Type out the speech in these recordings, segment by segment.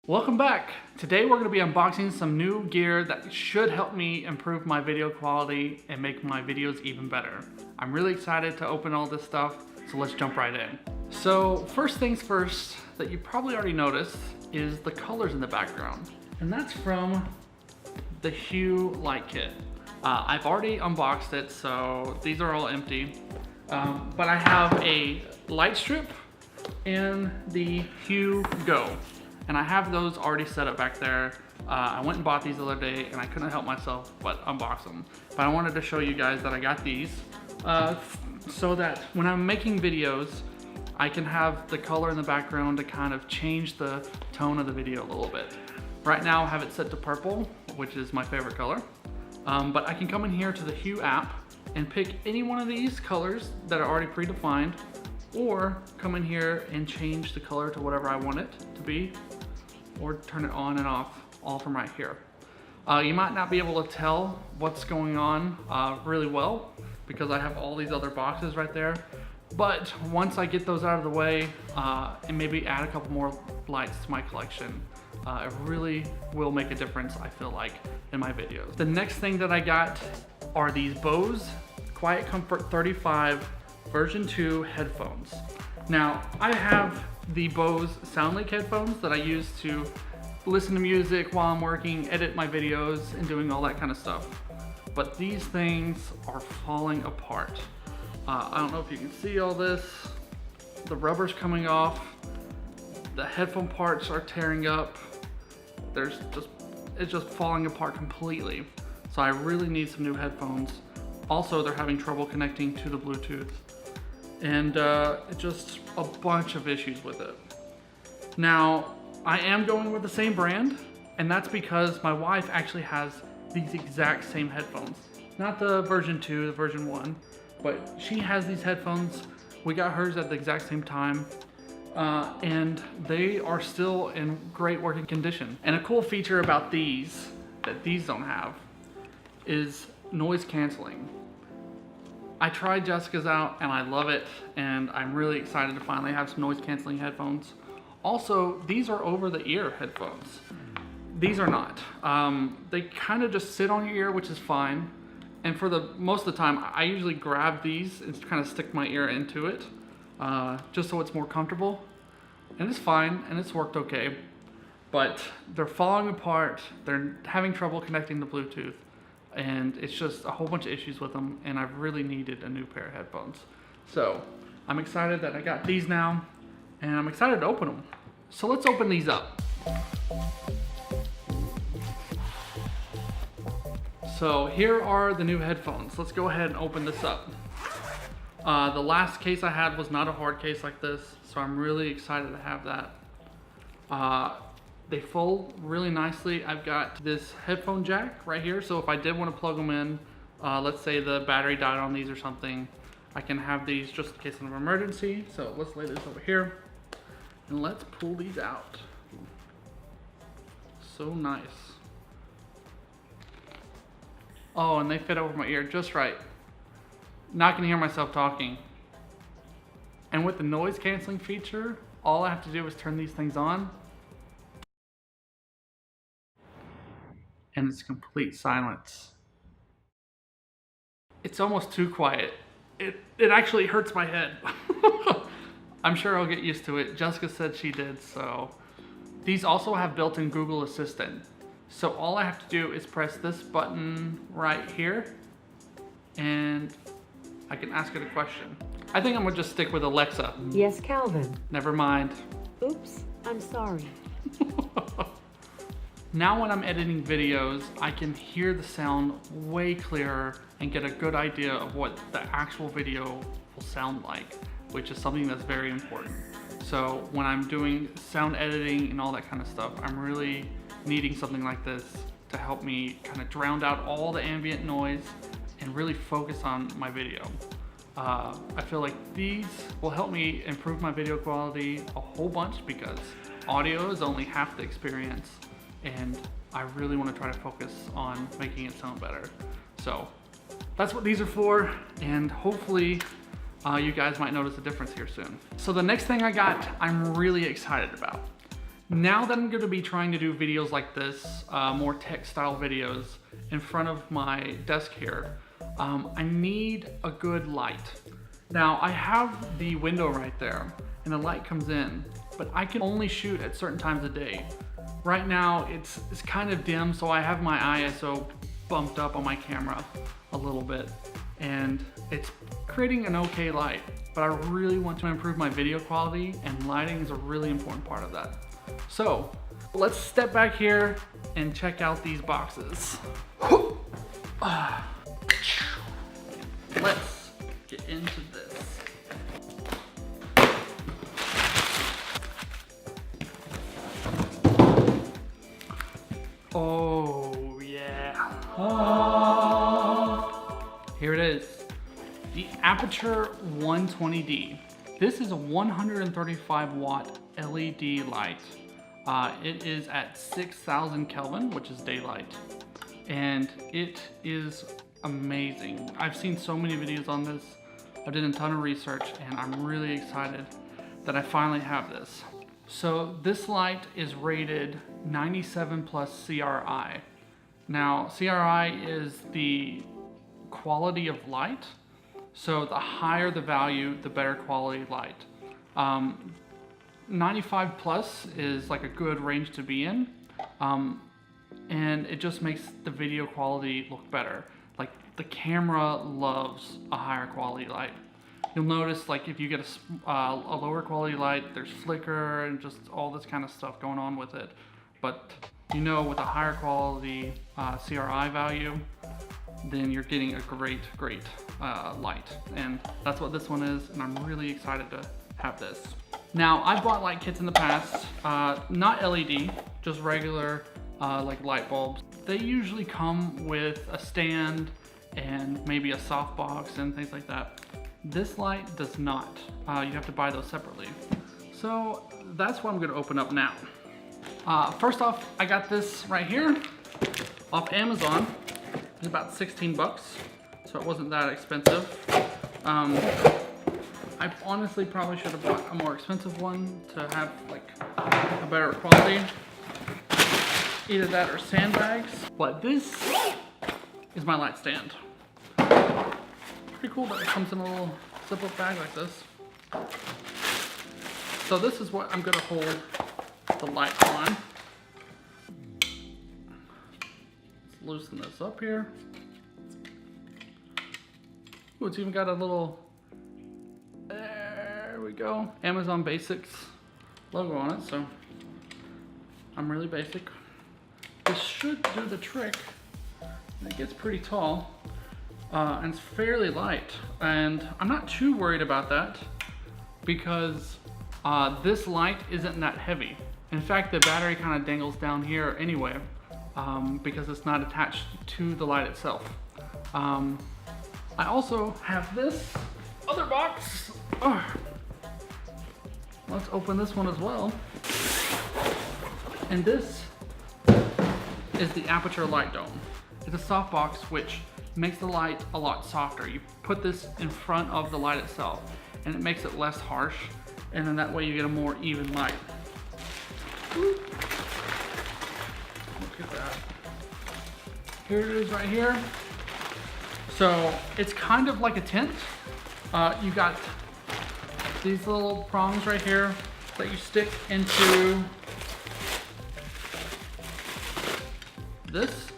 Welcome back. Today we're going to be unboxing some new gear that should help me improve my video quality and make my videos even better. I'm really excited to open all this stuff, so let's jump right in. So first things first, that you probably already noticed, is the colors in the background. And that's from the Hue light kit. I've already unboxed it, so these are all empty. But I have a light strip and the Hue Go. And I have those already set up back there. I went and bought these the other day and I couldn't help myself but unbox them. But I wanted to show you guys that I got these so that when I'm making videos, I can have the color in the background to kind of change the tone of the video a little bit. Right now I have it set to purple, which is my favorite color. But I can come in here to the Hue app and pick any one of these colors that are already predefined, or come in here and change the color to whatever I want it to be, or turn it on and off, all from right here. You might not be able to tell what's going on really well because I have all these other boxes right there. But once I get those out of the way and maybe add a couple more lights to my collection, it really will make a difference, I feel like, in my videos. The next thing that I got are these Bose Quiet Comfort 35 version 2 headphones. Now, I have the Bose SoundLink headphones that I use to listen to music while I'm working, edit my videos, and doing all that kind of stuff. But these things are falling apart. I don't know if you can see all this. The rubber's coming off. The headphone parts are tearing up. It's just falling apart completely. So I really need some new headphones. Also, they're having trouble connecting to the Bluetooth. And just a bunch of issues with it. Now, I am going with the same brand, and that's because my wife actually has these exact same headphones. Not the version 2, the version 1, but she has these headphones. We got hers at the exact same time, and they are still in great working condition. And a cool feature about these, that these don't have, is noise canceling. I tried Jessica's out and I love it, and I'm really excited to finally have some noise canceling headphones. Also, these are over the ear headphones. These are not. They kind of just sit on your ear, which is fine. And for the most of the time, I usually grab these and kind of stick my ear into it, just so it's more comfortable. And it's fine, and it's worked okay. But they're falling apart. They're having trouble connecting to Bluetooth. And it's just a whole bunch of issues with them, and I've really needed a new pair of headphones. So I'm excited that I got these now, and I'm excited to open them. So let's open these up. So here are the new headphones. Let's go ahead and open this up. The last case I had was not a hard case like this, so I'm really excited to have that. They fold really nicely. I've got this headphone jack right here, so if I did want to plug them in, let's say the battery died on these or something, I can have these just in case of an emergency. So let's lay this over here and let's pull these out. So nice. Oh, and they fit over my ear just right. Not gonna hear myself talking. And with the noise canceling feature, all I have to do is turn these things on, and it's complete silence. It's almost too quiet. It actually hurts my head. I'm sure I'll get used to it. Jessica said she did, so. These also have built-in Google Assistant. So all I have to do is press this button right here, and I can ask it a question. I think I'm gonna just stick with Alexa. Yes, Calvin. Never mind. Oops, I'm sorry. Now when I'm editing videos, I can hear the sound way clearer and get a good idea of what the actual video will sound like, which is something that's very important. So when I'm doing sound editing and all that kind of stuff, I'm really needing something like this to help me kind of drown out all the ambient noise and really focus on my video. I feel like these will help me improve my video quality a whole bunch because audio is only half the experience, and I really want to try to focus on making it sound better. So that's what these are for, and hopefully you guys might notice a difference here soon. So the next thing I got, I'm really excited about. Now that I'm going to be trying to do videos like this, more tech style videos in front of my desk here, I need a good light. Now I have the window right there and the light comes in, but I can only shoot at certain times of day. Right now it's kind of dim, so I have my ISO bumped up on my camera a little bit and it's creating an okay light, but I really want to improve my video quality and lighting is a really important part of that. So let's step back here and check out these boxes. Let's get into this. Oh yeah. Here it is. The Aputure 120d. This is a 135 watt LED light. It is at 6,000 Kelvin, which is daylight. And it is amazing. I've seen so many videos on this. I did a ton of research and I'm really excited that I finally have this. So this light is rated 97 plus CRI. Now CRI is the quality of light. So the higher the value, the better quality light. 95 plus is like a good range to be in. And it just makes the video quality look better. Like the camera loves a higher quality light. You'll notice like if you get a lower quality light, there's flicker and just all this kind of stuff going on with it. But you know, with a higher quality CRI value, then you're getting a great light. And that's what this one is, and I'm really excited to have this. Now, I've bought light kits in the past, not LED, just regular like light bulbs. They usually come with a stand and maybe a softbox and things like that. This light does not. You have to buy those separately. So that's what I'm gonna open up now. First off, I got this right here off Amazon. It's about 16 bucks, so it wasn't that expensive. I honestly probably should have bought a more expensive one to have like a better quality. Either that or sandbags. But this is my light stand. Pretty cool that it comes in a little zip-up bag like this. So this is what I'm gonna hold the light on. Let's loosen this up here. Ooh, it's even got a little, there we go, Amazon Basics logo on it, so I'm really basic. This should do the trick. It gets pretty tall and it's fairly light, and I'm not too worried about that because this light isn't that heavy. In fact, the battery kind of dangles down here anyway because it's not attached to the light itself. I also have this other box. Let's open this one as well. And this is the Aputure light dome. It's a soft box which makes the light a lot softer. You put this in front of the light itself and it makes it less harsh, and then that way you get a more even light. Look at that. Here it is right here. So it's kind of like a tent. You got these little prongs right here that you stick into this,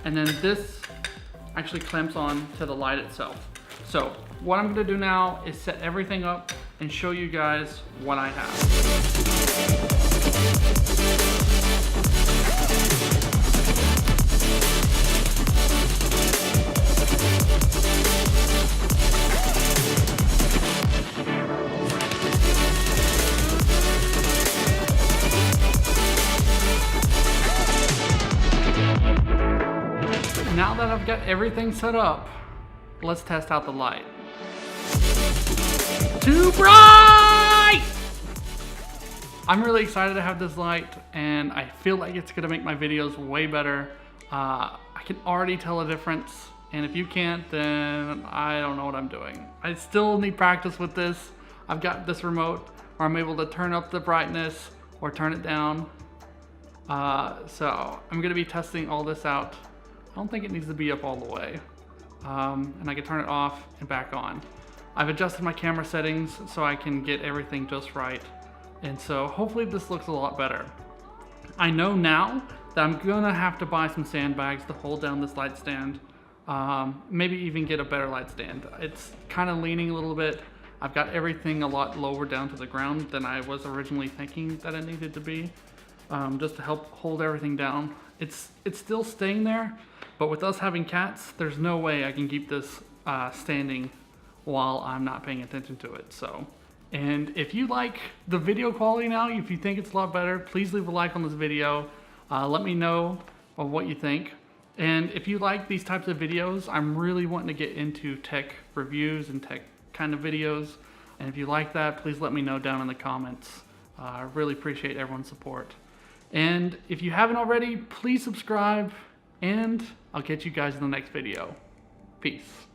and then this actually clamps on to the light itself. So what I'm gonna do now is set everything up and show you guys what I have. Now that I've got everything set up, let's test out the light. Too bright! I'm really excited to have this light, and I feel like it's gonna make my videos way better. I can already tell a difference, and if you can't, then I don't know what I'm doing. I still need practice with this. I've got this remote where I'm able to turn up the brightness or turn it down. So I'm gonna be testing all this out. I don't think it needs to be up all the way. And I can turn it off and back on. I've adjusted my camera settings so I can get everything just right. And so hopefully this looks a lot better. I know now that I'm gonna have to buy some sandbags to hold down this light stand. Maybe even get a better light stand. It's kind of leaning a little bit. I've got everything a lot lower down to the ground than I was originally thinking that it needed to be, just to help hold everything down. It's still staying there, but with us having cats, there's no way I can keep this standing while I'm not paying attention to it. So, and if you like the video quality now, if you think it's a lot better, please leave a like on this video. Let me know of what you think. And if you like these types of videos, I'm really wanting to get into tech reviews and tech kind of videos. And if you like that, please let me know down in the comments. I really appreciate everyone's support. And if you haven't already, please subscribe, and I'll catch you guys in the next video. Peace.